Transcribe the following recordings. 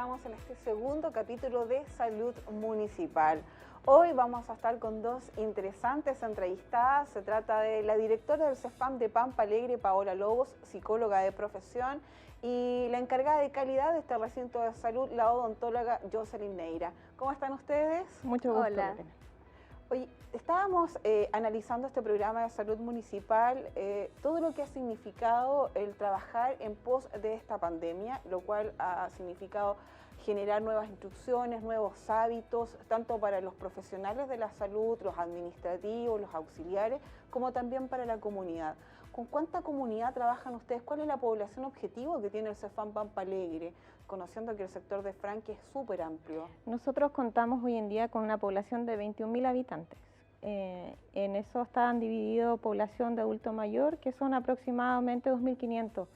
estamos en este segundo capítulo de Salud Municipal. Hoy vamos a estar con dos interesantes entrevistadas. Se trata de la directora del CESFAM de Pampa Alegre, Paola Lobos, psicóloga de profesión, y la encargada de calidad de este recinto de salud, la odontóloga Jocelyn Neira. ¿Cómo están ustedes? Mucho gusto. Hola. Oye, estábamos analizando este programa de salud municipal, todo lo que ha significado el trabajar en pos de esta pandemia, lo cual ha significado generar nuevas instrucciones, nuevos hábitos, tanto para los profesionales de la salud, los administrativos, los auxiliares, como también para la comunidad. ¿Con cuánta comunidad trabajan ustedes? ¿Cuál es la población objetivo que tiene el CESFAM Pampa Alegre? Conociendo que el sector de Franque es súper amplio. Nosotros contamos hoy en día con una población de 21.000 habitantes. En eso están divididos población de adulto mayor, que son aproximadamente 2.500,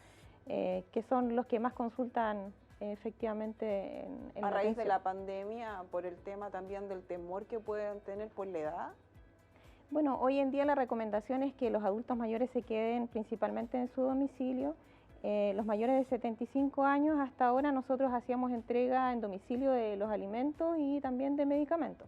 que son los que más consultan efectivamente en a la raíz atención. de la pandemia, por el tema también del temor que pueden tener por la edad. Bueno, hoy en día la recomendación es que los adultos mayores se queden principalmente en su domicilio. Los mayores de 75 años, hasta ahora nosotros hacíamos entrega en domicilio de los alimentos y también de medicamentos.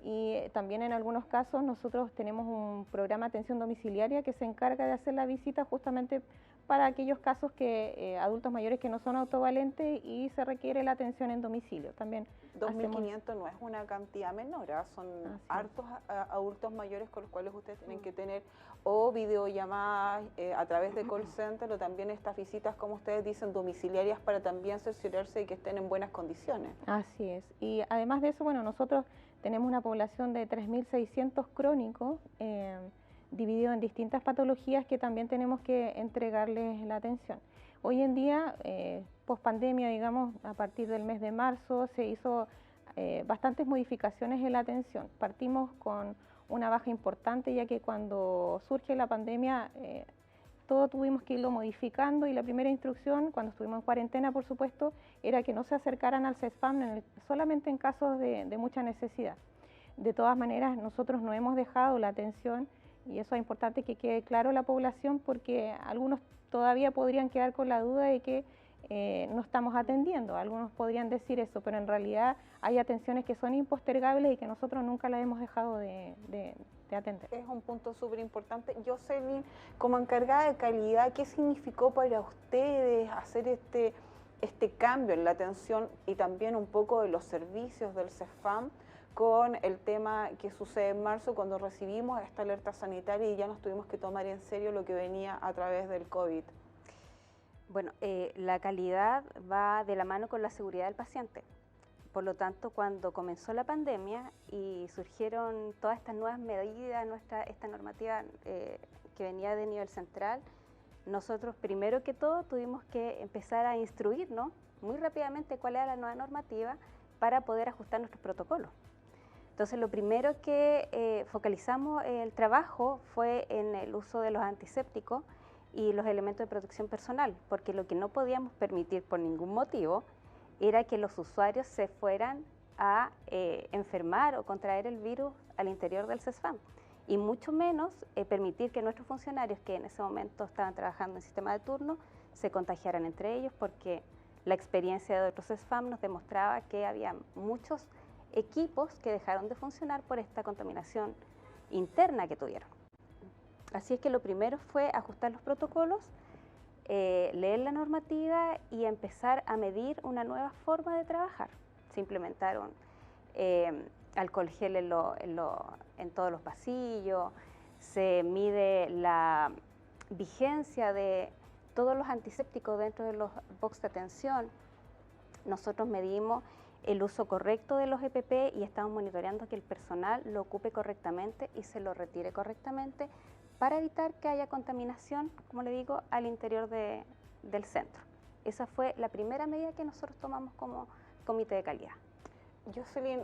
Y también en algunos casos nosotros tenemos un programa de atención domiciliaria que se encarga de hacer la visita justamente para aquellos casos que adultos mayores que no son autovalentes y se requiere la atención en domicilio. También 2.500 no es una cantidad menor, ¿eh? Son hartos adultos mayores con los cuales ustedes tienen que tener o videollamadas a través de call center, o también estas visitas, como ustedes dicen, domiciliarias, para también cerciorarse de que estén en buenas condiciones. Así es. Y además de eso, bueno, nosotros tenemos una población de 3.600 crónicos, dividido en distintas patologías que también tenemos que entregarles la atención. Hoy en día, post pandemia, digamos, a partir del mes de marzo, se hizo bastantes modificaciones en la atención. Partimos con una baja importante, ya que cuando surge la pandemia, todo tuvimos que irlo modificando, y la primera instrucción, cuando estuvimos en cuarentena, por supuesto, era que no se acercaran al CESFAM solamente en casos de mucha necesidad. De todas maneras, nosotros no hemos dejado la atención, y eso es importante que quede claro a la población, porque algunos todavía podrían quedar con la duda de que no estamos atendiendo. Algunos podrían decir eso, pero en realidad hay atenciones que son impostergables y que nosotros nunca las hemos dejado de atender. Es un punto súper importante. Jocelyn, como encargada de calidad, ¿qué significó para ustedes hacer este cambio en la atención y también un poco de los servicios del CESFAM con el tema que sucede en marzo, cuando recibimos esta alerta sanitaria y ya nos tuvimos que tomar en serio lo que venía a través del COVID? Bueno, la calidad va de la mano con la seguridad del paciente. Por lo tanto, cuando comenzó la pandemia y surgieron todas estas nuevas medidas, esta normativa que venía de nivel central, nosotros primero que todo tuvimos que empezar a instruirnos muy rápidamente cuál era la nueva normativa para poder ajustar nuestros protocolos. Entonces, lo primero que focalizamos el trabajo fue en el uso de los antisépticos y los elementos de protección personal, porque lo que no podíamos permitir por ningún motivo era que los usuarios se fueran a enfermar o contraer el virus al interior del CESFAM, y mucho menos permitir que nuestros funcionarios, que en ese momento estaban trabajando en sistema de turno, se contagiaran entre ellos, porque la experiencia de otros CESFAM nos demostraba que había muchos equipos que dejaron de funcionar por esta contaminación interna que tuvieron. Así es que lo primero fue ajustar los protocolos, leer la normativa y empezar a medir una nueva forma de trabajar. Se implementaron alcohol gel en todos los pasillos, se mide la vigencia de todos los antisépticos dentro de los box de atención. Nosotros medimos el uso correcto de los EPP y estamos monitoreando que el personal lo ocupe correctamente y se lo retire correctamente, para evitar que haya contaminación, como le digo, al interior del centro. Esa fue la primera medida que nosotros tomamos como comité de calidad. Jocelyn,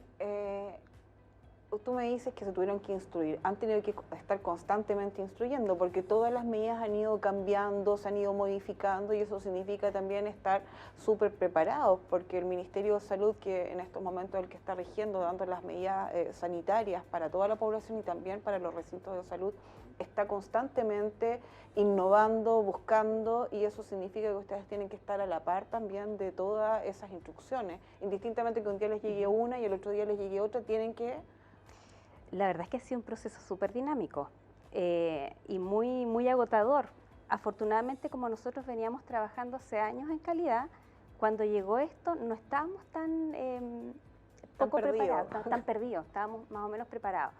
tú me dices que se tuvieron que instruir, han tenido que estar constantemente instruyendo porque todas las medidas han ido cambiando, se han ido modificando y eso significa también estar súper preparados porque el Ministerio de Salud, que en estos momentos es el que está rigiendo, dando las medidas sanitarias para toda la población y también para los recintos de salud, está constantemente innovando, buscando, y eso significa que ustedes tienen que estar a la par también de todas esas instrucciones. Indistintamente que un día les llegue una y el otro día les llegue otra, tienen que... La verdad es que ha sido un proceso súper dinámico y muy agotador. Afortunadamente, como nosotros veníamos trabajando hace años en calidad, cuando llegó esto no estábamos tan preparados, tan perdidos, estábamos más o menos preparados.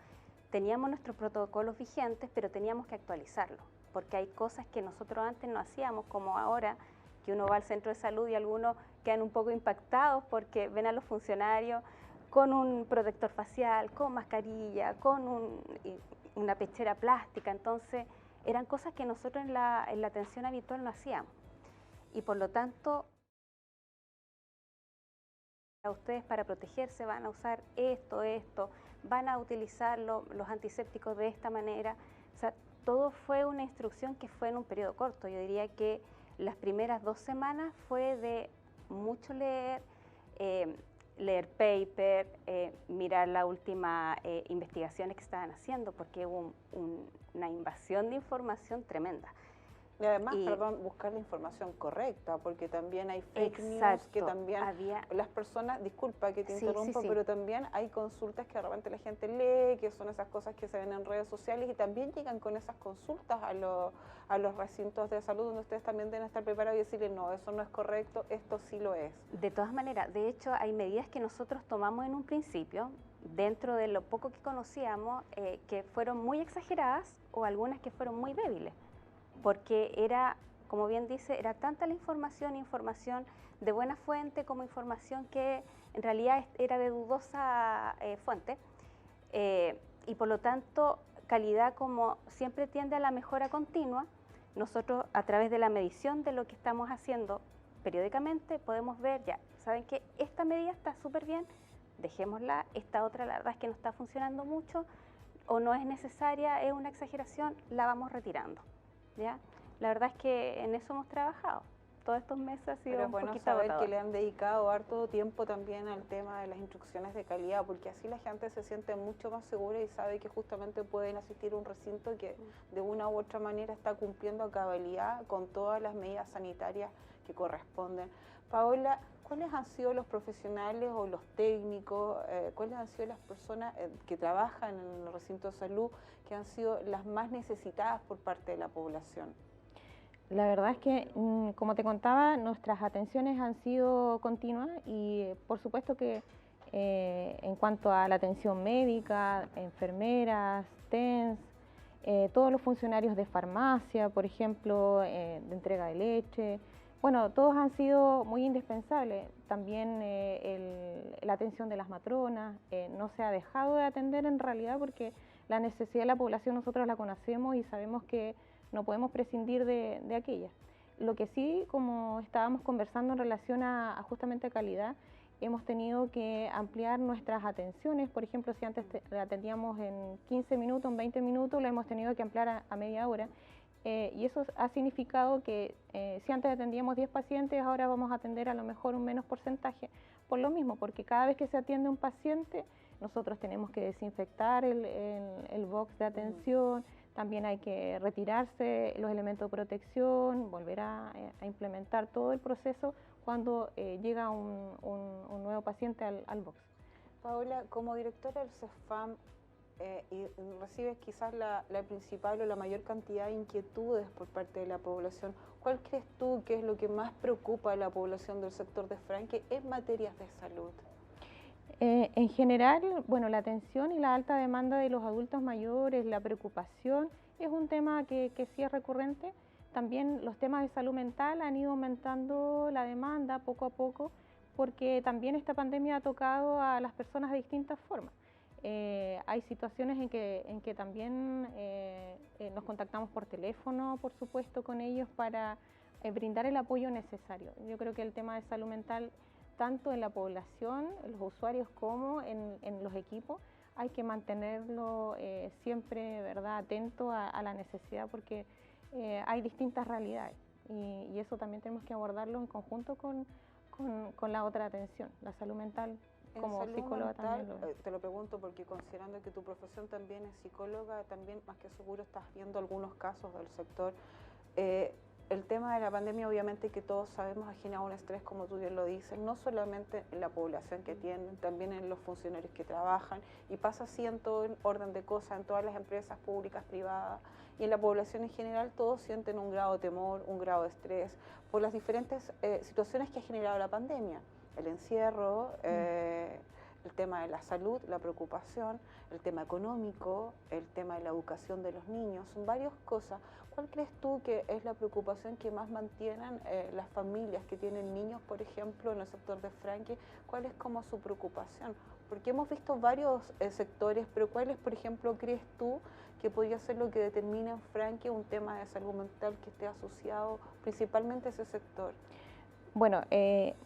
Teníamos nuestros protocolos vigentes, pero teníamos que actualizarlos, porque hay cosas que nosotros antes no hacíamos, como ahora, que uno va al centro de salud y algunos quedan un poco impactados porque ven a los funcionarios con un protector facial, con mascarilla, con una pechera plástica. Entonces, eran cosas que nosotros en la atención habitual no hacíamos. Y por lo tanto, a ustedes para protegerse van a usar esto, van a utilizar los antisépticos de esta manera. O sea, todo fue una instrucción que fue en un periodo corto. Yo diría que las primeras 2 semanas fue de mucho leer, leer paper, mirar las últimas investigaciones que estaban haciendo, porque hubo una invasión de información tremenda. Y además, perdón, buscar la información correcta, porque también hay fake news, que también las personas, disculpa que te interrumpa, pero también hay consultas que de repente la gente lee, que son esas cosas que se ven en redes sociales y también llegan con esas consultas a los recintos de salud, donde ustedes también deben estar preparados y decirle, no, eso no es correcto, esto sí lo es. De todas maneras, de hecho, hay medidas que nosotros tomamos en un principio, dentro de lo poco que conocíamos, que fueron muy exageradas o algunas que fueron muy débiles. Porque era, como bien dice, era tanta la información de buena fuente como información que en realidad era de dudosa fuente, y por lo tanto calidad, como siempre tiende a la mejora continua, nosotros a través de la medición de lo que estamos haciendo periódicamente podemos ver, ya, ¿saben qué? Esta medida está súper bien, dejémosla, esta otra la verdad es que no está funcionando mucho o no es necesaria, es una exageración, la vamos retirando. ¿Ya? La verdad es que en eso hemos trabajado. Todos estos meses ha sido un poquito saber agotador. que le han dedicado harto tiempo también al tema de las instrucciones de calidad, porque así la gente se siente mucho más segura y sabe que justamente pueden asistir a un recinto que de una u otra manera está cumpliendo a cabalidad con todas las medidas sanitarias que corresponden. Paola, ¿cuáles han sido los profesionales o los técnicos, cuáles han sido las personas que trabajan en el recinto de salud que han sido las más necesitadas por parte de la población? La verdad es que, como te contaba, nuestras atenciones han sido continuas y por supuesto que en cuanto a la atención médica, enfermeras, TENS, todos los funcionarios de farmacia, por ejemplo, de entrega de leche, bueno, todos han sido muy indispensables. También la atención de las matronas no se ha dejado de atender en realidad porque la necesidad de la población nosotros la conocemos y sabemos que no podemos prescindir de aquella. Lo que sí, como estábamos conversando en relación a justamente calidad, hemos tenido que ampliar nuestras atenciones. Por ejemplo, si antes la atendíamos en 15 minutos, en 20 minutos, la hemos tenido que ampliar a media hora. Y eso ha significado que si antes atendíamos 10 pacientes, ahora vamos a atender a lo mejor un menos porcentaje. Por lo mismo, porque cada vez que se atiende un paciente, nosotros tenemos que desinfectar el box de atención, también hay que retirarse los elementos de protección, volver a implementar todo el proceso cuando llega un nuevo paciente al box. Paola, como directora del CEFAM, y recibes quizás la principal o la mayor cantidad de inquietudes por parte de la población, ¿cuál crees tú que es lo que más preocupa a la población del sector de Franque en materias de salud? En general, bueno, la atención y la alta demanda de los adultos mayores, la preocupación, es un tema que sí es recurrente. También los temas de salud mental han ido aumentando la demanda poco a poco, porque también esta pandemia ha tocado a las personas de distintas formas. Hay situaciones en que también nos contactamos por teléfono, por supuesto, con ellos para brindar el apoyo necesario. Yo creo que el tema de salud mental, tanto en la población, en los usuarios como en los equipos, hay que mantenerlo siempre, ¿verdad?, atento a la necesidad, porque hay distintas realidades y eso también tenemos que abordarlo en conjunto con la otra atención, la salud mental. Como psicóloga también te lo pregunto porque considerando que tu profesión también es psicóloga, también más que seguro estás viendo algunos casos del sector. El tema de la pandemia, obviamente que todos sabemos, ha generado un estrés, como tú bien lo dices, no solamente en la población que tienen, también en los funcionarios que trabajan, y pasa así en todo orden de cosas, en todas las empresas públicas, privadas, y en la población en general todos sienten un grado de temor, un grado de estrés, por las diferentes situaciones que ha generado la pandemia. El encierro, el tema de la salud, la preocupación, el tema económico, el tema de la educación de los niños, son varias cosas. ¿Cuál crees tú que es la preocupación que más mantienen las familias que tienen niños, por ejemplo, en el sector de Franque? ¿Cuál es como su preocupación? Porque hemos visto varios sectores, pero ¿cuáles, por ejemplo, crees tú que podría ser lo que determina en Franque un tema de salud mental que esté asociado principalmente a ese sector? Bueno,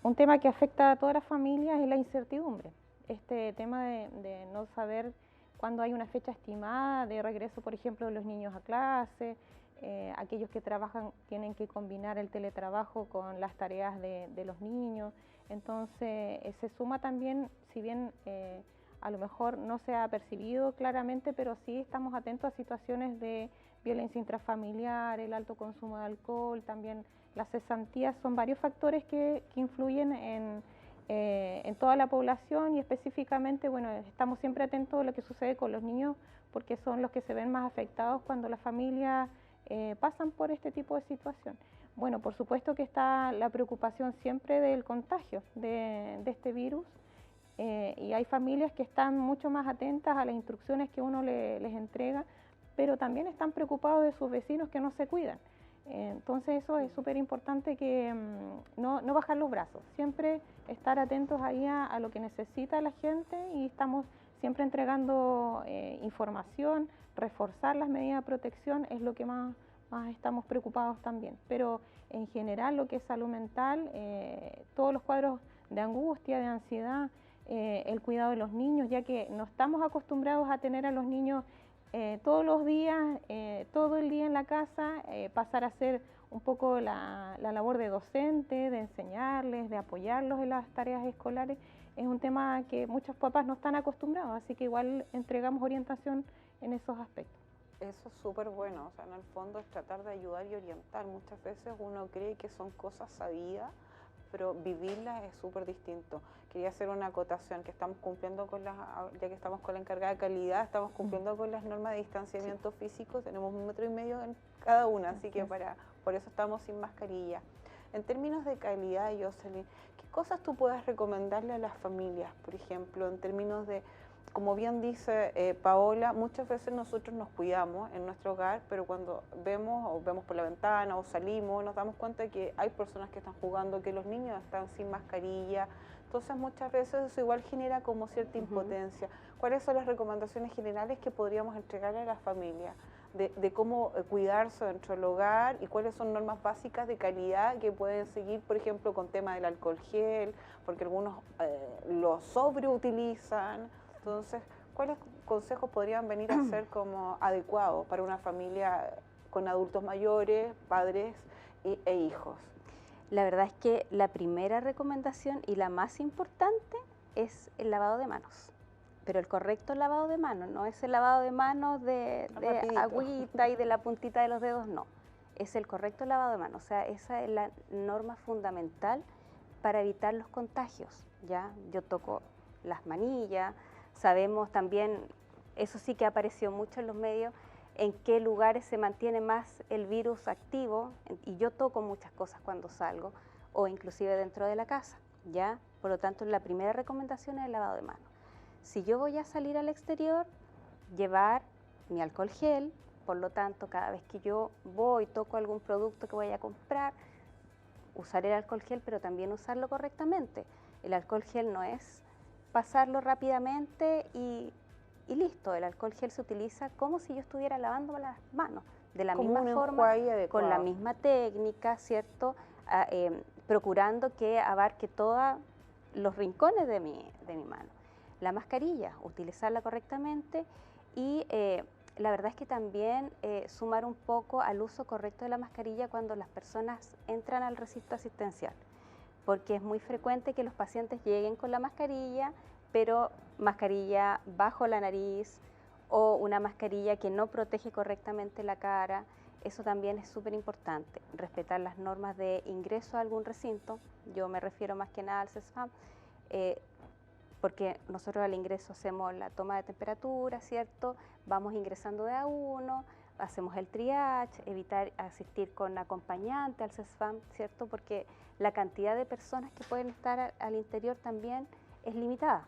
un tema que afecta a todas las familias es la incertidumbre. Este tema de no saber cuándo hay una fecha estimada de regreso, por ejemplo, de los niños a clase, aquellos que trabajan tienen que combinar el teletrabajo con las tareas de los niños. Entonces, se suma también, si bien a lo mejor no se ha percibido claramente, pero sí estamos atentos a situaciones de violencia intrafamiliar, el alto consumo de alcohol, también las cesantías. Son varios factores que influyen en toda la población, y específicamente, bueno, estamos siempre atentos a lo que sucede con los niños, porque son los que se ven más afectados cuando las familias pasan por este tipo de situación. Bueno, por supuesto que está la preocupación siempre del contagio de este virus, y hay familias que están mucho más atentas a las instrucciones que uno les entrega, pero también están preocupados de sus vecinos que no se cuidan. Entonces eso es súper importante, que no bajar los brazos, siempre estar atentos ahí a lo que necesita la gente, y estamos siempre entregando información, reforzar las medidas de protección es lo que más estamos preocupados también. Pero en general lo que es salud mental, todos los cuadros de angustia, de ansiedad, el cuidado de los niños, ya que no estamos acostumbrados a tener a los niños todos los días, todo el día en la casa, pasar a hacer un poco la labor de docente, de enseñarles, de apoyarlos en las tareas escolares, es un tema que muchos papás no están acostumbrados, así que igual entregamos orientación en esos aspectos. Eso es súper bueno, o sea, en el fondo es tratar de ayudar y orientar. Muchas veces uno cree que son cosas sabidas, pero vivirlas es súper distinto. Quería hacer una acotación, que estamos cumpliendo con ya que estamos con la encargada de calidad, estamos cumpliendo con las normas de distanciamiento físico, tenemos 1,5 metros en cada una, así que por eso estamos sin mascarilla. En términos de calidad, Jocelyn, ¿qué cosas tú puedes recomendarle a las familias, por ejemplo, en términos de, como bien dice Paola, muchas veces nosotros nos cuidamos en nuestro hogar, pero cuando vemos por la ventana o salimos, nos damos cuenta de que hay personas que están jugando, que los niños están sin mascarilla. Entonces muchas veces eso igual genera como cierta impotencia. ¿Cuáles son las recomendaciones generales que podríamos entregarle a las familias de cómo cuidarse dentro del hogar, y cuáles son normas básicas de calidad que pueden seguir, por ejemplo, con tema del alcohol gel, porque algunos lo sobreutilizan? Entonces, ¿cuáles consejos podrían venir a ser como adecuados para una familia con adultos mayores, padres e hijos? La verdad es que la primera recomendación y la más importante es el lavado de manos. Pero el correcto lavado de manos, no es el lavado de manos de agüita y de la puntita de los dedos, no. Es el correcto lavado de manos, o sea, esa es la norma fundamental para evitar los contagios, ¿ya? Yo toco las manillas, sabemos también, eso sí que apareció mucho en los medios, en qué lugares se mantiene más el virus activo, y yo toco muchas cosas cuando salgo, o inclusive dentro de la casa, ¿ya? Por lo tanto, la primera recomendación es el lavado de manos. Si yo voy a salir al exterior, llevar mi alcohol gel, por lo tanto, cada vez que yo toco algún producto que voy a comprar, usar el alcohol gel, pero también usarlo correctamente. El alcohol gel no es pasarlo rápidamente y listo. El alcohol gel se utiliza como si yo estuviera lavando las manos, de la misma forma, con la misma técnica, ¿cierto? Procurando que abarque todos los rincones de mi mano. la mascarilla, utilizarla correctamente y la verdad es que también sumar un poco al uso correcto de la mascarilla cuando las personas entran al recinto asistencial, porque es muy frecuente que los pacientes lleguen con la mascarilla, pero mascarilla bajo la nariz o una mascarilla que no protege correctamente la cara. Eso también es súper importante, respetar las normas de ingreso a algún recinto. Yo me refiero más que nada al CESFAM, porque nosotros al ingreso hacemos la toma de temperatura, ¿cierto? Vamos ingresando de a uno, hacemos el triage, evitar asistir con acompañante al CESFAM, ¿cierto? Porque la cantidad de personas que pueden estar al interior también es limitada,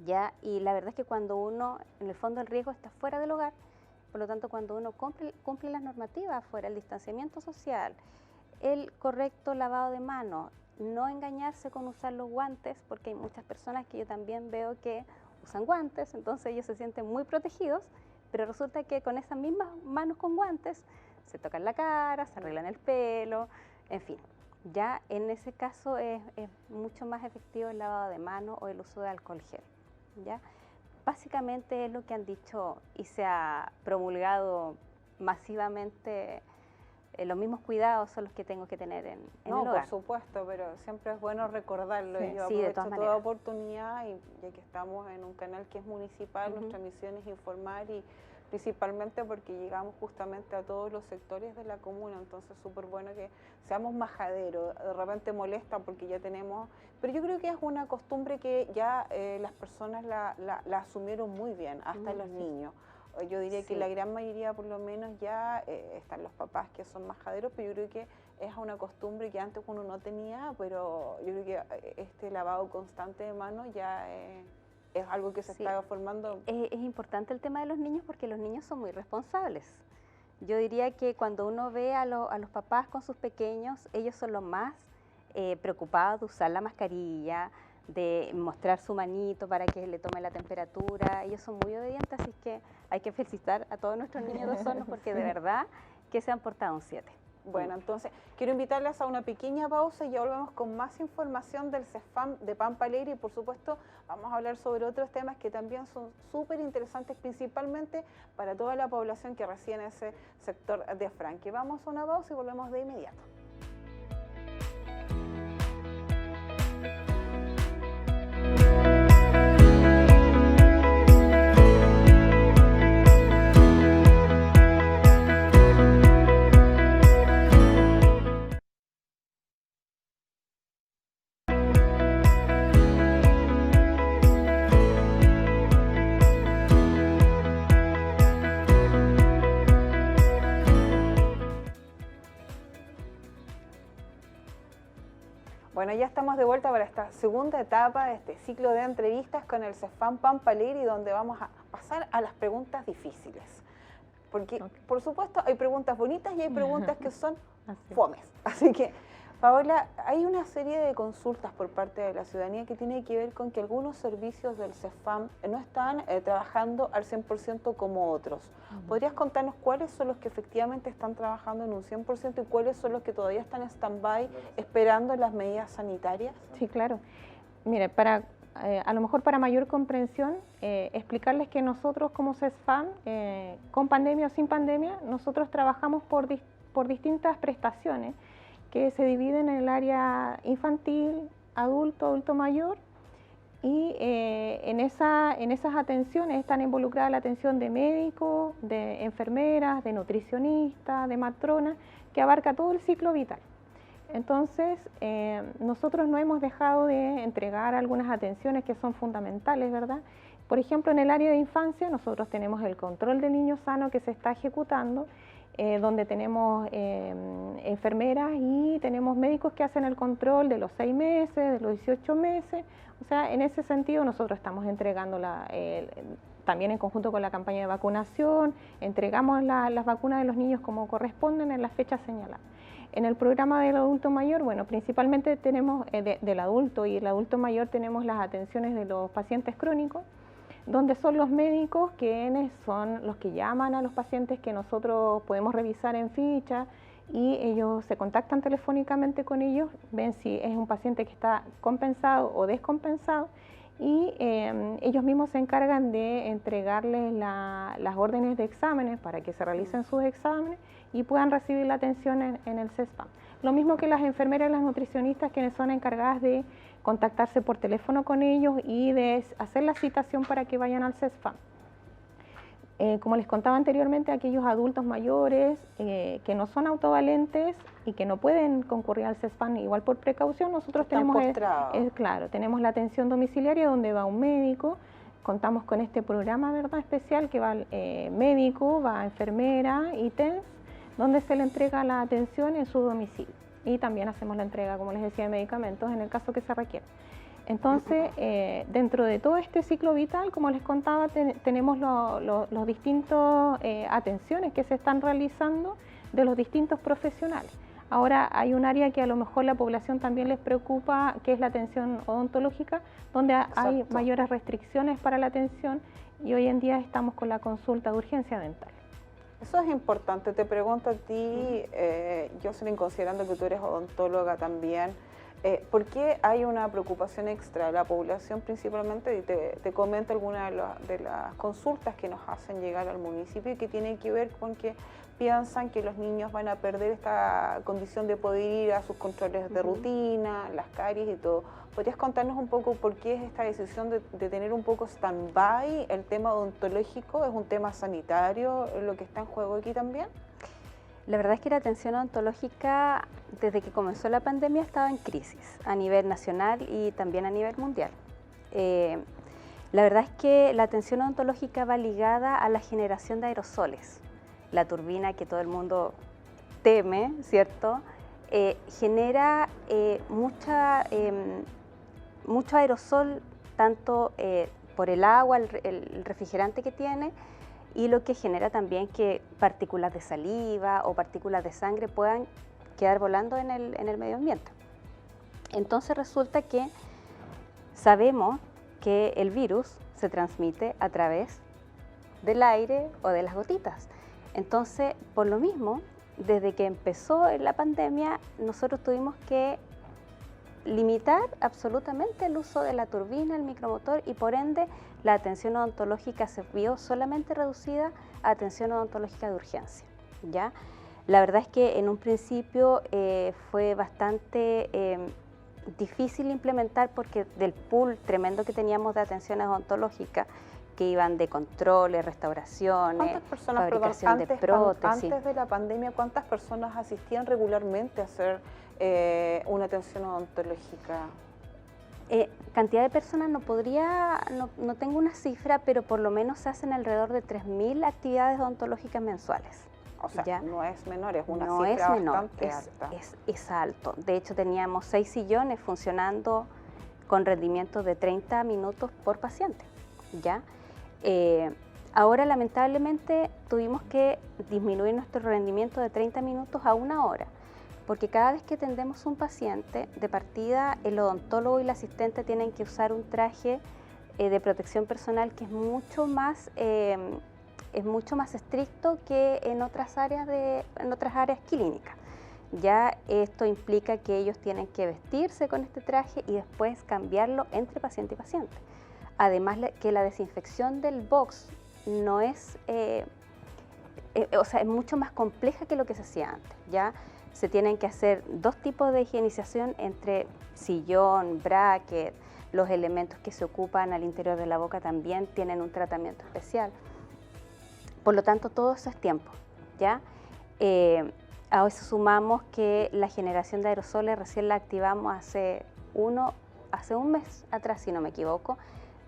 ¿ya? Y la verdad es que cuando uno, en el fondo el riesgo está fuera del hogar, por lo tanto cuando uno cumple las normativas afuera, el distanciamiento social, el correcto lavado de manos, no engañarse con usar los guantes, porque hay muchas personas que yo también veo que usan guantes, entonces ellos se sienten muy protegidos, pero resulta que con esas mismas manos con guantes se tocan la cara, se arreglan el pelo, en fin. Ya en ese caso es mucho más efectivo el lavado de manos o el uso de alcohol gel, ¿ya? Básicamente es lo que han dicho y se ha promulgado masivamente. Los mismos cuidados son los que tengo que tener en el hogar. No, por supuesto, pero siempre es bueno recordarlo. Sí, y yo sí, de aprovecho todas toda maneras. oportunidad, y ya que estamos en un canal que es municipal, nuestra misión es informar, y principalmente porque llegamos justamente a todos los sectores de la comuna, entonces es súper bueno que seamos majaderos. De repente molesta porque ya tenemos, pero yo creo que es una costumbre que ya las personas la asumieron muy bien, hasta los niños. Yo diría que la gran mayoría, por lo menos, ya están los papás que son majaderos, pero yo creo que es una costumbre que antes uno no tenía, pero yo creo que este lavado constante de manos ya es algo que se está formando. Es importante el tema de los niños porque los niños son muy responsables. Yo diría que cuando uno ve a los papás con sus pequeños, ellos son los más preocupados de usar la mascarilla, de mostrar su manito para que le tome la temperatura. Ellos son muy obedientes, así que hay que felicitar a todos nuestros niños de Osorno porque de verdad que se han portado un 7. Bueno, entonces quiero invitarles a una pequeña pausa y ya volvemos con más información del CESFAM de Pampa Alegre, y por supuesto vamos a hablar sobre otros temas que también son súper interesantes, principalmente para toda la población que reside en ese sector de Franque. Vamos a una pausa y volvemos de inmediato. Bueno, ya estamos de vuelta para esta segunda etapa de este ciclo de entrevistas con el CESFAM Pampa Alegre, donde vamos a pasar a las preguntas difíciles. Porque, por supuesto, hay preguntas bonitas y hay preguntas que son fomes. Así que, Paola, hay una serie de consultas por parte de la ciudadanía que tiene que ver con que algunos servicios del CESFAM no están trabajando al 100% como otros. ¿Podrías contarnos cuáles son los que efectivamente están trabajando en un 100% y cuáles son los que todavía están en stand-by esperando las medidas sanitarias? Sí, claro. Mire, a lo mejor para mayor comprensión, explicarles que nosotros como CESFAM, con pandemia o sin pandemia, nosotros trabajamos por distintas prestaciones que se dividen en el área infantil, adulto mayor, y en esas atenciones están involucradas la atención de médicos, de enfermeras, de nutricionistas, de matronas, que abarca todo el ciclo vital. Entonces, nosotros no hemos dejado de entregar algunas atenciones que son fundamentales, ¿verdad? Por ejemplo, en el área de infancia nosotros tenemos el control del niño sano que se está ejecutando, donde tenemos enfermeras y tenemos médicos que hacen el control de los 6 meses, de los 18 meses. O sea, en ese sentido nosotros estamos entregando también en conjunto con la campaña de vacunación, entregamos las vacunas de los niños como corresponden en las fechas señaladas. En el programa del adulto mayor, bueno, principalmente tenemos del adulto y el adulto mayor tenemos las atenciones de los pacientes crónicos, donde son los médicos quienes son los que llaman a los pacientes que nosotros podemos revisar en ficha, y ellos se contactan telefónicamente con ellos, ven si es un paciente que está compensado o descompensado, y ellos mismos se encargan de entregarles las órdenes de exámenes para que se realicen sus exámenes y puedan recibir la atención en el CESFAM. Lo mismo que las enfermeras y las nutricionistas, quienes son encargadas de contactarse por teléfono con ellos y de hacer la citación para que vayan al CESFAM. Como les contaba anteriormente, aquellos adultos mayores que no son autovalentes y que no pueden concurrir al CESFAM igual por precaución, nosotros tenemos, claro, tenemos la atención domiciliaria donde va un médico, contamos con este programa, ¿verdad?, especial que va médico, va enfermera y TENS, donde se le entrega la atención en su domicilio y también hacemos la entrega, como les decía, de medicamentos en el caso que se requiera. Entonces, dentro de todo este ciclo vital, como les contaba, tenemos los distintos atenciones que se están realizando de los distintos profesionales. Ahora hay un área que a lo mejor la población también les preocupa, que es la atención odontológica, donde hay mayores restricciones para la atención y hoy en día estamos con la consulta de urgencia dental. Eso es importante. Te pregunto a ti, Jocelyn, considerando que tú eres odontóloga también, ¿por qué hay una preocupación extra de la población principalmente? Y te comento algunas de las consultas que nos hacen llegar al municipio y que tienen que ver con que piensan que los niños van a perder esta condición de poder ir a sus controles de rutina, las caries y todo. ¿Podrías contarnos un poco por qué es esta decisión de tener un poco stand-by el tema odontológico? ¿Es un tema sanitario lo que está en juego aquí también? La verdad es que la atención odontológica, desde que comenzó la pandemia, estaba en crisis a nivel nacional y también a nivel mundial. La verdad es que la atención odontológica va ligada a la generación de aerosoles. La turbina que todo el mundo teme, ¿cierto? Genera mucho aerosol, tanto por el agua, el refrigerante que tiene, y lo que genera también que partículas de saliva o partículas de sangre puedan quedar volando en el medio ambiente. Entonces resulta que sabemos que el virus se transmite a través del aire o de las gotitas. Entonces, por lo mismo, desde que empezó la pandemia, nosotros tuvimos que limitar absolutamente el uso de la turbina, el micromotor, y por ende la atención odontológica se vio solamente reducida a atención odontológica de urgencia, ¿ya? La verdad es que en un principio fue bastante difícil implementar porque del pool tremendo que teníamos de atención odontológica, que iban de controles, restauraciones, fabricación de prótesis. Antes de la pandemia, ¿cuántas personas asistían regularmente a hacer una atención odontológica? Cantidad de personas no tengo una cifra, pero por lo menos se hacen alrededor de 3.000 actividades odontológicas mensuales. O sea, ¿ya? No es menor, es una no cifra es menor, bastante alta. Es alto. De hecho, teníamos 6 sillones funcionando con rendimiento de 30 minutos por paciente, ¿ya? Ahora, lamentablemente, tuvimos que disminuir nuestro rendimiento de 30 minutos a 1 hora, porque cada vez que atendemos un paciente, de partida, el odontólogo y el asistente tienen que usar un traje de protección personal que es mucho más estricto que en otras áreas clínicas. Ya esto implica que ellos tienen que vestirse con este traje y después cambiarlo entre paciente y paciente. Además que la desinfección del box no es, es mucho más compleja que lo que se hacía antes. Ya se tienen que hacer 2 tipos de higienización entre sillón, bracket, los elementos que se ocupan al interior de la boca también tienen un tratamiento especial. Por lo tanto, todo eso es tiempo, ¿ya? A eso sumamos que la generación de aerosoles recién la activamos hace un mes atrás, si no me equivoco.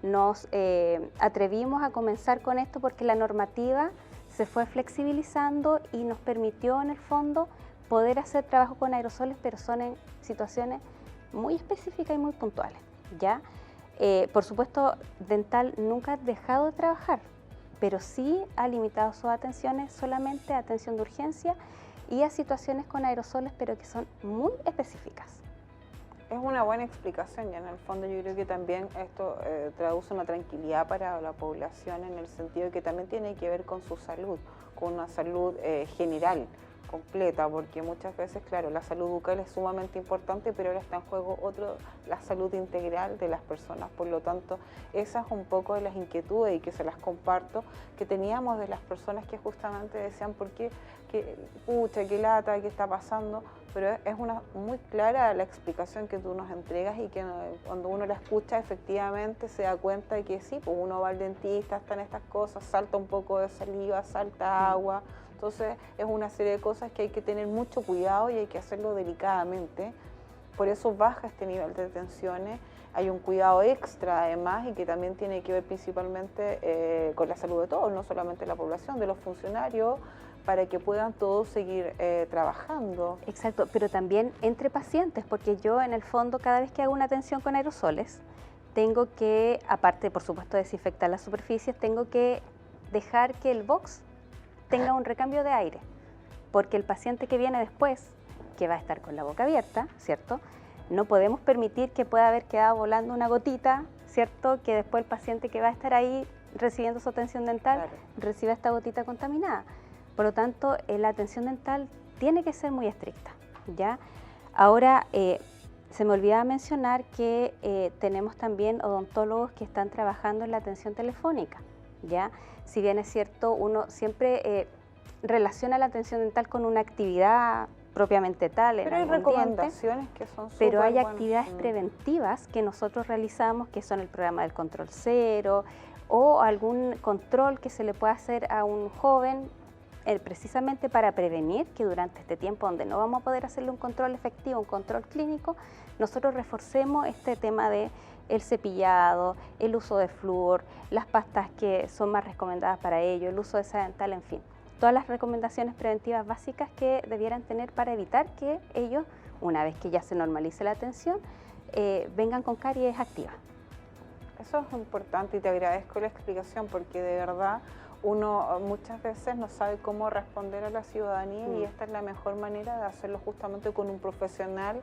Nos atrevimos a comenzar con esto porque la normativa se fue flexibilizando y nos permitió, en el fondo, poder hacer trabajo con aerosoles, pero son en situaciones muy específicas y muy puntuales, ¿ya? Por supuesto, Dental nunca ha dejado de trabajar, pero sí ha limitado sus atenciones solamente a atención de urgencia y a situaciones con aerosoles, pero que son muy específicas. Es una buena explicación y en el fondo yo creo que también esto traduce una tranquilidad para la población en el sentido de que también tiene que ver con su salud, con una salud general, completa, porque muchas veces, claro, la salud bucal es sumamente importante, pero ahora está en juego la salud integral de las personas. Por lo tanto, esas es un poco de las inquietudes y que se las comparto, que teníamos de las personas que justamente decían, ¿por qué? Pucha, qué lata, qué está pasando, pero es muy clara la explicación que tú nos entregas y que cuando uno la escucha efectivamente se da cuenta de que sí, pues uno va al dentista, están estas cosas, salta un poco de saliva, salta agua, entonces es una serie de cosas que hay que tener mucho cuidado y hay que hacerlo delicadamente, por eso baja este nivel de tensiones. Hay un cuidado extra además y que también tiene que ver principalmente con la salud de todos, no solamente de la población, de los funcionarios, para que puedan todos seguir trabajando. Exacto, pero también entre pacientes, porque yo en el fondo cada vez que hago una atención con aerosoles, tengo que, aparte por supuesto de desinfectar las superficies, tengo que dejar que el box tenga un recambio de aire, porque el paciente que viene después, que va a estar con la boca abierta, ¿cierto? No podemos permitir que pueda haber quedado volando una gotita, ¿cierto? Que después el paciente que va a estar ahí recibiendo su atención dental reciba esta gotita contaminada. Por lo tanto, la atención dental tiene que ser muy estricta, ¿ya? Ahora, se me olvidaba mencionar que tenemos también odontólogos que están trabajando en la atención telefónica, ¿ya? Si bien es cierto, uno siempre relaciona la atención dental con una actividad propiamente tal. Pero hay recomendaciones que son súper pero hay buenas. actividades preventivas que nosotros realizamos, que son el programa del control cero o algún control que se le pueda hacer a un joven precisamente para prevenir que durante este tiempo donde no vamos a poder hacerle un control efectivo, un control clínico, nosotros reforcemos este tema de el cepillado, el uso de flúor, las pastas que son más recomendadas para ello, el uso de seda dental, en fin. Todas las recomendaciones preventivas básicas que debieran tener para evitar que ellos, una vez que ya se normalice la atención, vengan con caries activa. Eso es importante y te agradezco la explicación porque de verdad uno muchas veces no sabe cómo responder a la ciudadanía y esta es la mejor manera de hacerlo justamente con un profesional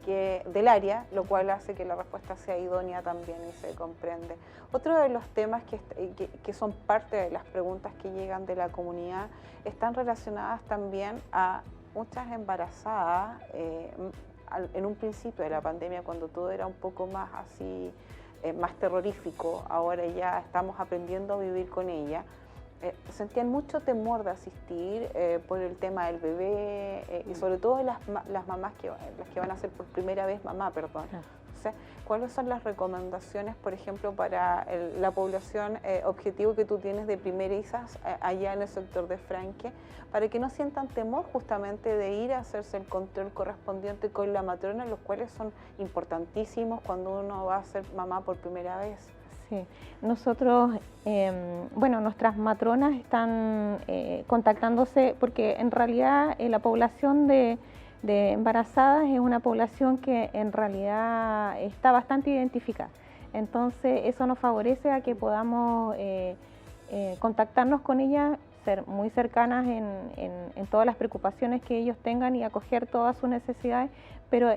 del área, lo cual hace que la respuesta sea idónea también y se comprende. Otro de los temas que son parte de las preguntas que llegan de la comunidad están relacionadas también a muchas embarazadas en un principio de la pandemia, cuando todo era un poco más así, más terrorífico, ahora ya estamos aprendiendo a vivir con ella. Sentían mucho temor de asistir por el tema del bebé y sobre todo las mamás las que van a ser por primera vez mamá, perdón. Entonces, ¿cuáles son las recomendaciones, por ejemplo, para la población objetivo que tú tienes de primerizas allá en el sector de Franque, para que no sientan temor justamente de ir a hacerse el control correspondiente con la matrona, los cuales son importantísimos cuando uno va a ser mamá por primera vez? Sí, nosotros, bueno, nuestras matronas están contactándose porque en realidad la población de embarazadas es una población que en realidad está bastante identificada. Entonces eso nos favorece a que podamos contactarnos con ellas, ser muy cercanas en todas las preocupaciones que ellos tengan y acoger todas sus necesidades, pero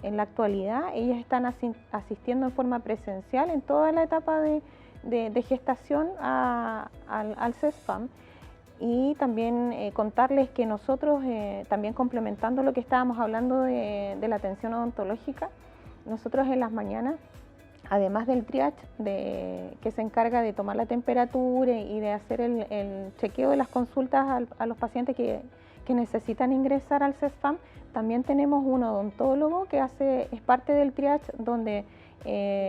en la actualidad ellas están asistiendo en forma presencial en toda la etapa de gestación al CESFAM. Y también contarles que nosotros, también complementando lo que estábamos hablando de la atención odontológica, nosotros en las mañanas, además del triage que se encarga de tomar la temperatura y de hacer el chequeo de las consultas a los pacientes que necesitan ingresar al CESFAM, también tenemos un odontólogo que es parte del triage, donde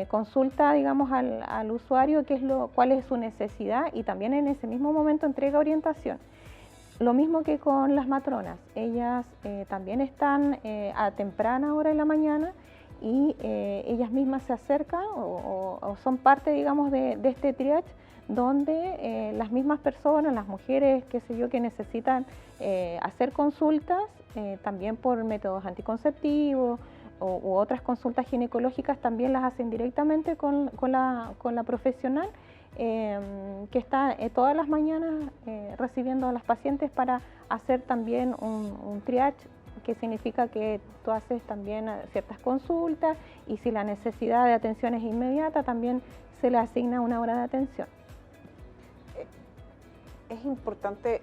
consulta, digamos, al usuario cuál es su necesidad y también en ese mismo momento entrega orientación. Lo mismo que con las matronas, ellas también están a temprana hora de la mañana y ellas mismas se acercan o son parte, digamos, de este triage, donde las mismas personas, las mujeres, qué sé yo, que necesitan hacer consultas, también por métodos anticonceptivos u otras consultas ginecológicas, también las hacen directamente con la profesional que está todas las mañanas recibiendo a las pacientes para hacer también un triage, que significa que tú haces también ciertas consultas y si la necesidad de atención es inmediata, también se le asigna una hora de atención. Es importante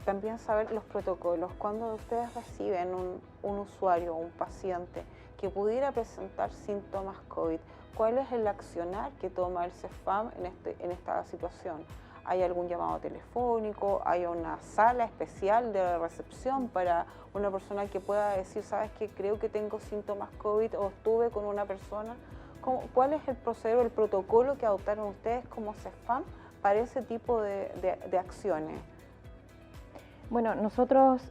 también saber los protocolos. Cuando ustedes reciben un usuario o un paciente que pudiera presentar síntomas COVID, ¿cuál es el accionar que toma el CEFAM en esta situación? ¿Hay algún llamado telefónico? ¿Hay una sala especial de recepción para una persona que pueda decir, sabes que creo que tengo síntomas COVID o estuve con una persona? ¿Cuál es el procedimiento, el protocolo que adoptaron ustedes como CEFAM para ese tipo de acciones? Bueno, nosotros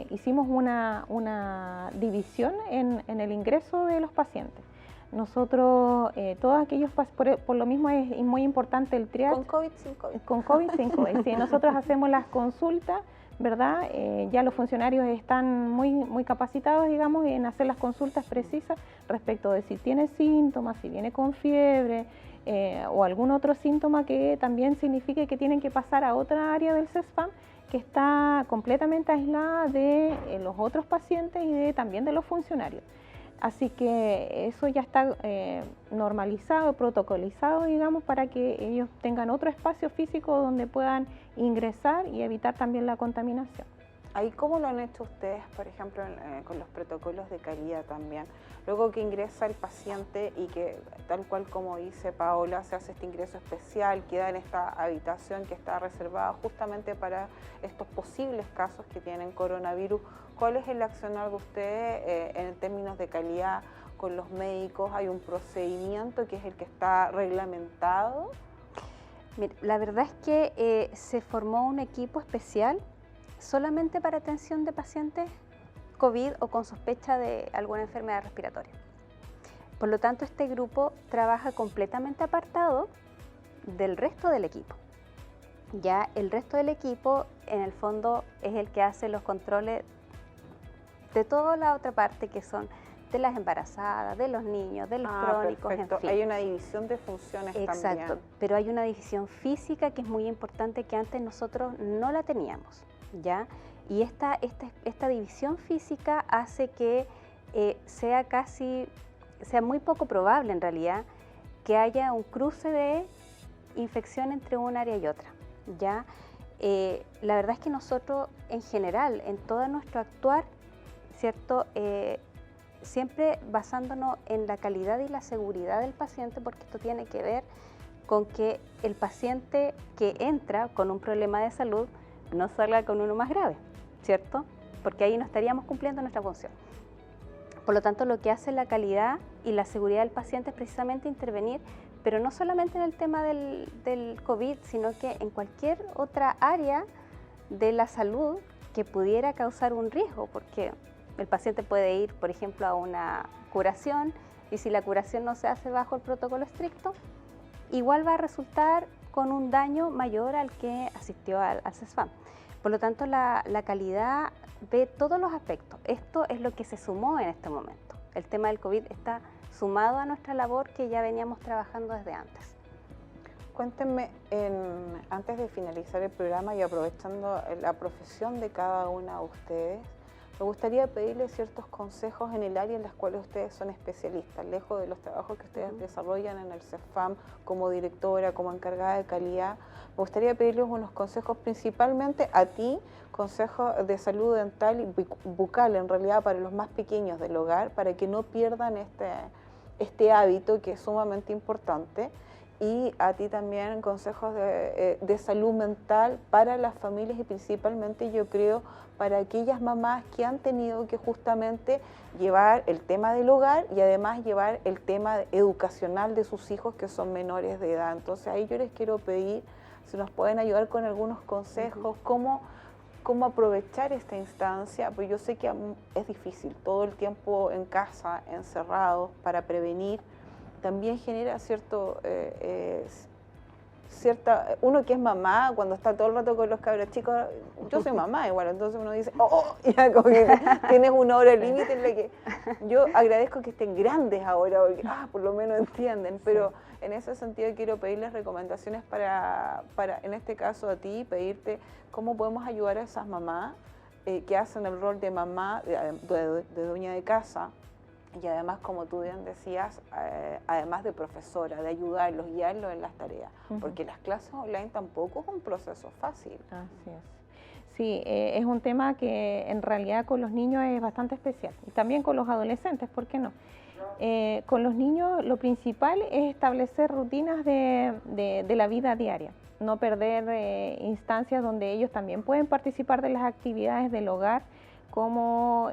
hicimos una división en el ingreso de los pacientes. Nosotros, todos aquellos, por lo mismo es muy importante el triage. ¿Con COVID, sin COVID? Con COVID, sin COVID. Sí, nosotros hacemos las consultas, ¿verdad? Ya los funcionarios están muy capacitados, digamos, en hacer las consultas precisas respecto de si tiene síntomas, si viene con fiebre o algún otro síntoma que también signifique que tienen que pasar a otra área del CESFAM que está completamente aislada de los otros pacientes y también de los funcionarios. Así que eso ya está normalizado, protocolizado, digamos, para que ellos tengan otro espacio físico donde puedan ingresar y evitar también la contaminación. ¿Ahí cómo lo han hecho ustedes, por ejemplo, con los protocolos de calidad también? Luego que ingresa el paciente y que, tal cual como dice Paola, se hace este ingreso especial, queda en esta habitación que está reservada justamente para estos posibles casos que tienen coronavirus. ¿Cuál es el accionar de ustedes en términos de calidad con los médicos? ¿Hay un procedimiento que es el que está reglamentado? Mira, la verdad es que se formó un equipo especial solamente para atención de pacientes COVID o con sospecha de alguna enfermedad respiratoria. Por lo tanto, este grupo trabaja completamente apartado del resto del equipo. Ya el resto del equipo, en el fondo, es el que hace los controles de toda la otra parte, que son de las embarazadas, de los niños, de los crónicos, perfecto. En fin. Hay una división de funciones también. Exacto, pero hay una división física que es muy importante, que antes nosotros no la teníamos, ¿ya? Y esta división física hace que sea muy poco probable en realidad que haya un cruce de infección entre un área y otra, ¿ya? La verdad es que nosotros en general, en todo nuestro actuar, ¿cierto? Siempre basándonos en la calidad y la seguridad del paciente, porque esto tiene que ver con que el paciente que entra con un problema de salud no salga con uno más grave, ¿cierto? Porque ahí no estaríamos cumpliendo nuestra función. Por lo tanto, lo que hace la calidad y la seguridad del paciente es precisamente intervenir, pero no solamente en el tema del COVID, sino que en cualquier otra área de la salud que pudiera causar un riesgo, porque el paciente puede ir, por ejemplo, a una curación, y si la curación no se hace bajo el protocolo estricto, igual va a resultar con un daño mayor al que asistió al CESFAM. Por lo tanto, la calidad ve todos los aspectos. Esto es lo que se sumó en este momento. El tema del COVID está sumado a nuestra labor que ya veníamos trabajando desde antes. Cuéntenme, antes de finalizar el programa y aprovechando la profesión de cada una de ustedes, me gustaría pedirles ciertos consejos en el área en las cuales ustedes son especialistas, lejos de los trabajos que ustedes desarrollan en el CEFAM como directora, como encargada de calidad. Me gustaría pedirles unos consejos principalmente a ti, consejos de salud dental y bucal, en realidad para los más pequeños del hogar, para que no pierdan este hábito que es sumamente importante. Y a ti también consejos de salud mental para las familias y principalmente, yo creo, para aquellas mamás que han tenido que justamente llevar el tema del hogar y además llevar el tema educacional de sus hijos que son menores de edad. Entonces ahí yo les quiero pedir si nos pueden ayudar con algunos consejos, cómo aprovechar esta instancia, pues yo sé que es difícil, todo el tiempo en casa, encerrados, para prevenir. También genera uno que es mamá, cuando está todo el rato con los cabros chicos, yo soy mamá igual, entonces uno dice, ya como que tienes una hora límite en la que yo agradezco que estén grandes ahora, porque por lo menos entienden, pero en ese sentido quiero pedirles recomendaciones para en este caso a ti, pedirte cómo podemos ayudar a esas mamás que hacen el rol de mamá, de dueña de casa, Y además, como tú bien decías, además de profesora, de ayudarlos, guiarlos en las tareas, porque las clases online tampoco es un proceso fácil. Así es. Sí, es un tema que en realidad con los niños es bastante especial, y también con los adolescentes, ¿por qué no? Con los niños lo principal es establecer rutinas de la vida diaria, no perder instancias donde ellos también pueden participar de las actividades del hogar, como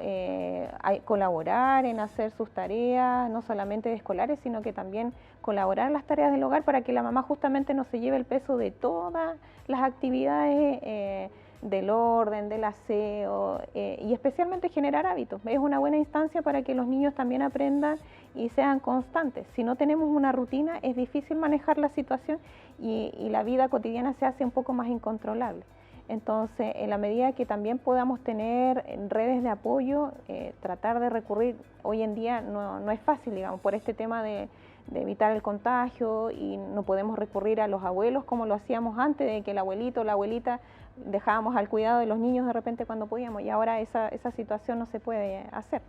colaborar en hacer sus tareas, no solamente escolares, sino que también colaborar en las tareas del hogar para que la mamá justamente no se lleve el peso de todas las actividades del orden, del aseo y especialmente generar hábitos. Es una buena instancia para que los niños también aprendan y sean constantes. Si no tenemos una rutina, es difícil manejar la situación y la vida cotidiana se hace un poco más incontrolable. Entonces, en la medida que también podamos tener redes de apoyo, tratar de recurrir, hoy en día no es fácil, digamos, por este tema de evitar el contagio, y no podemos recurrir a los abuelos como lo hacíamos antes, de que el abuelito o la abuelita dejábamos al cuidado de los niños de repente cuando podíamos, y ahora esa situación no se puede hacer.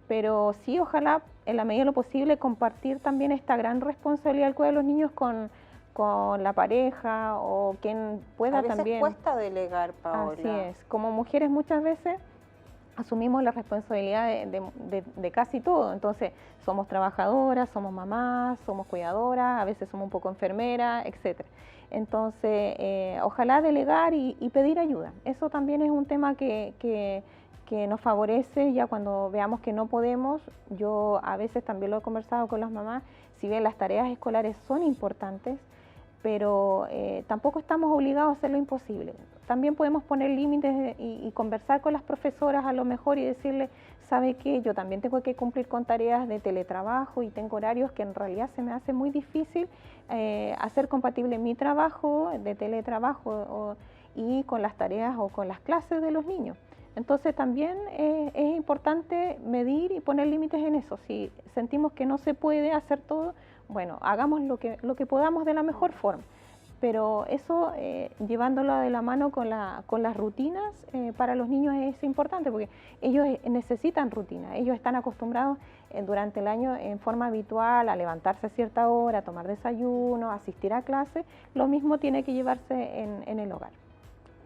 Pero sí, ojalá en la medida de lo posible compartir también esta gran responsabilidad del cuidado de los niños con la pareja o quien pueda a veces también. Cuesta delegar, Paola. Así es, como mujeres muchas veces asumimos la responsabilidad de casi todo, entonces somos trabajadoras, somos mamás, somos cuidadoras, a veces somos un poco enfermeras, etcétera. Entonces, ojalá delegar y pedir ayuda. Eso también es un tema que nos favorece ya cuando veamos que no podemos. Yo a veces también lo he conversado con las mamás, si bien las tareas escolares son importantes, pero tampoco estamos obligados a hacer lo imposible. También podemos poner límites y conversar con las profesoras a lo mejor y decirle, ¿sabe qué? Yo también tengo que cumplir con tareas de teletrabajo y tengo horarios que en realidad se me hace muy difícil hacer compatible mi trabajo de teletrabajo y con las tareas o con las clases de los niños. Entonces también es importante medir y poner límites en eso. Si sentimos que no se puede hacer todo, bueno, hagamos lo que podamos de la mejor forma. Pero eso, llevándolo de la mano con las rutinas, para los niños es importante, porque ellos necesitan rutina. Ellos están acostumbrados durante el año en forma habitual a levantarse a cierta hora, a tomar desayuno, a asistir a clase. Lo mismo tiene que llevarse en el hogar.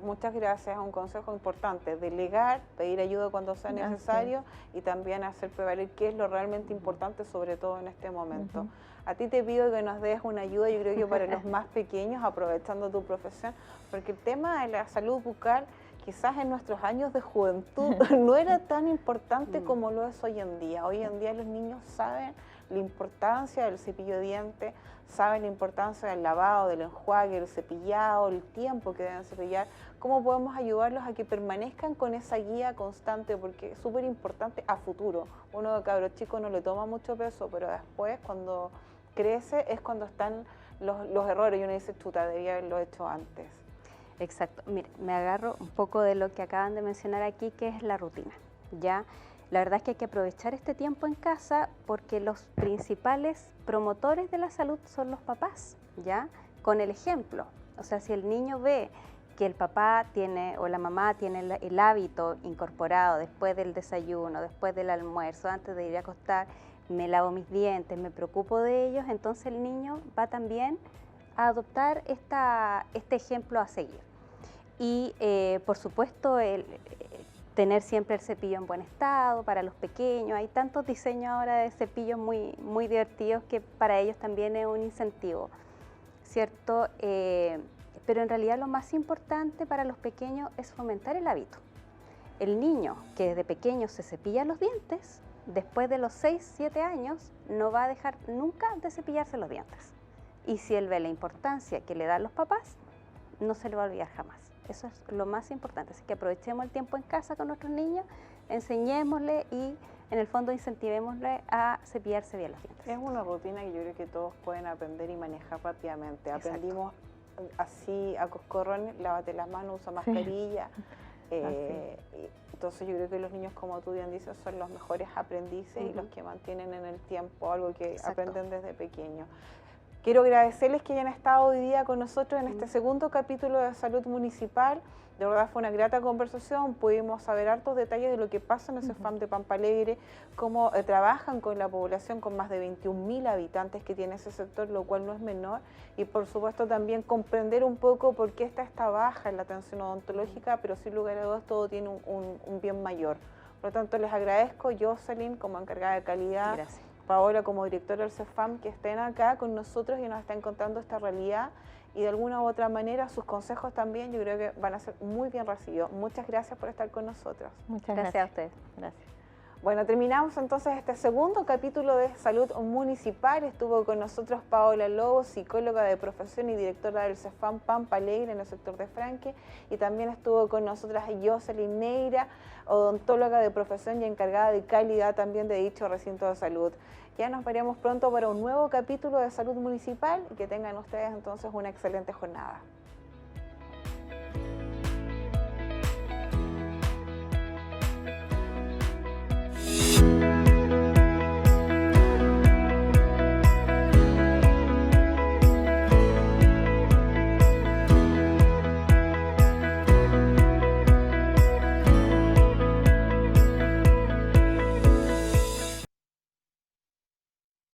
Muchas gracias, un consejo importante: delegar, pedir ayuda cuando sea necesario y también hacer prevaler qué es lo realmente importante, sobre todo en este momento. A ti te pido que nos des una ayuda, yo creo que para los más pequeños, aprovechando tu profesión, porque el tema de la salud bucal quizás en nuestros años de juventud no era tan importante como lo es hoy en día. Hoy en día los niños saben la importancia del cepillo de dientes, saben la importancia del lavado, del enjuague, el cepillado, el tiempo que deben cepillar. ¿Cómo podemos ayudarlos a que permanezcan con esa guía constante? Porque es súper importante a futuro. Uno de cabro chico no le toma mucho peso, pero después cuando crece es cuando están los errores y uno dice, chuta, debía haberlo hecho antes. Exacto. Mire, me agarro un poco de lo que acaban de mencionar aquí, que es la rutina, ¿ya? La verdad es que hay que aprovechar este tiempo en casa porque los principales promotores de la salud son los papás, ¿ya? Con el ejemplo. O sea, si el niño ve que el papá tiene o la mamá tiene el hábito incorporado después del desayuno, después del almuerzo, antes de ir a acostar, me lavo mis dientes, me preocupo de ellos, entonces el niño va también a adoptar este ejemplo a seguir. Y por supuesto, tener siempre el cepillo en buen estado para los pequeños. Hay tantos diseños ahora de cepillos muy divertidos que para ellos también es un incentivo, ¿cierto? Pero en realidad lo más importante para los pequeños es fomentar el hábito. El niño que desde pequeño se cepilla los dientes, después de los 6, 7 años no va a dejar nunca de cepillarse los dientes. Y si él ve la importancia que le dan los papás, no se le va a olvidar jamás. Eso es lo más importante. Así que aprovechemos el tiempo en casa con nuestros niños, enseñémosle y en el fondo incentivémosle a cepillarse bien los dientes. Es una rutina que yo creo que todos pueden aprender y manejar rápidamente. Exacto. Aprendimos así a coscorrones, lávate las manos, usa mascarilla. Entonces yo creo que los niños, como tú bien dices, son los mejores aprendices y los que mantienen en el tiempo algo que aprenden desde pequeños. Quiero agradecerles que hayan estado hoy día con nosotros en este segundo capítulo de Salud Municipal. De verdad fue una grata conversación, pudimos saber hartos detalles de lo que pasa en el CEFAM de Pampa Alegre, cómo trabajan con la población, con más de 21.000 habitantes que tiene ese sector, lo cual no es menor, y por supuesto también comprender un poco por qué está esta baja en la atención odontológica, pero sin lugar a dudas todo tiene un bien mayor. Por lo tanto, les agradezco, Jocelyn como encargada de calidad, Gracias. Paola como directora del CEFAM, que estén acá con nosotros y nos estén contando esta realidad, y de alguna u otra manera sus consejos también yo creo que van a ser muy bien recibidos. Muchas gracias por estar con nosotros. Muchas Gracias a ustedes. Gracias. Bueno, terminamos entonces este segundo capítulo de Salud Municipal. Estuvo con nosotros Paola Lobos, psicóloga de profesión y directora del CEFAM Pampa Alegre en el sector de Franque, y también estuvo con nosotras Jocelyn Neira, odontóloga de profesión y encargada de calidad también de dicho recinto de salud. Ya nos veremos pronto para un nuevo capítulo de Salud Municipal y que tengan ustedes entonces una excelente jornada.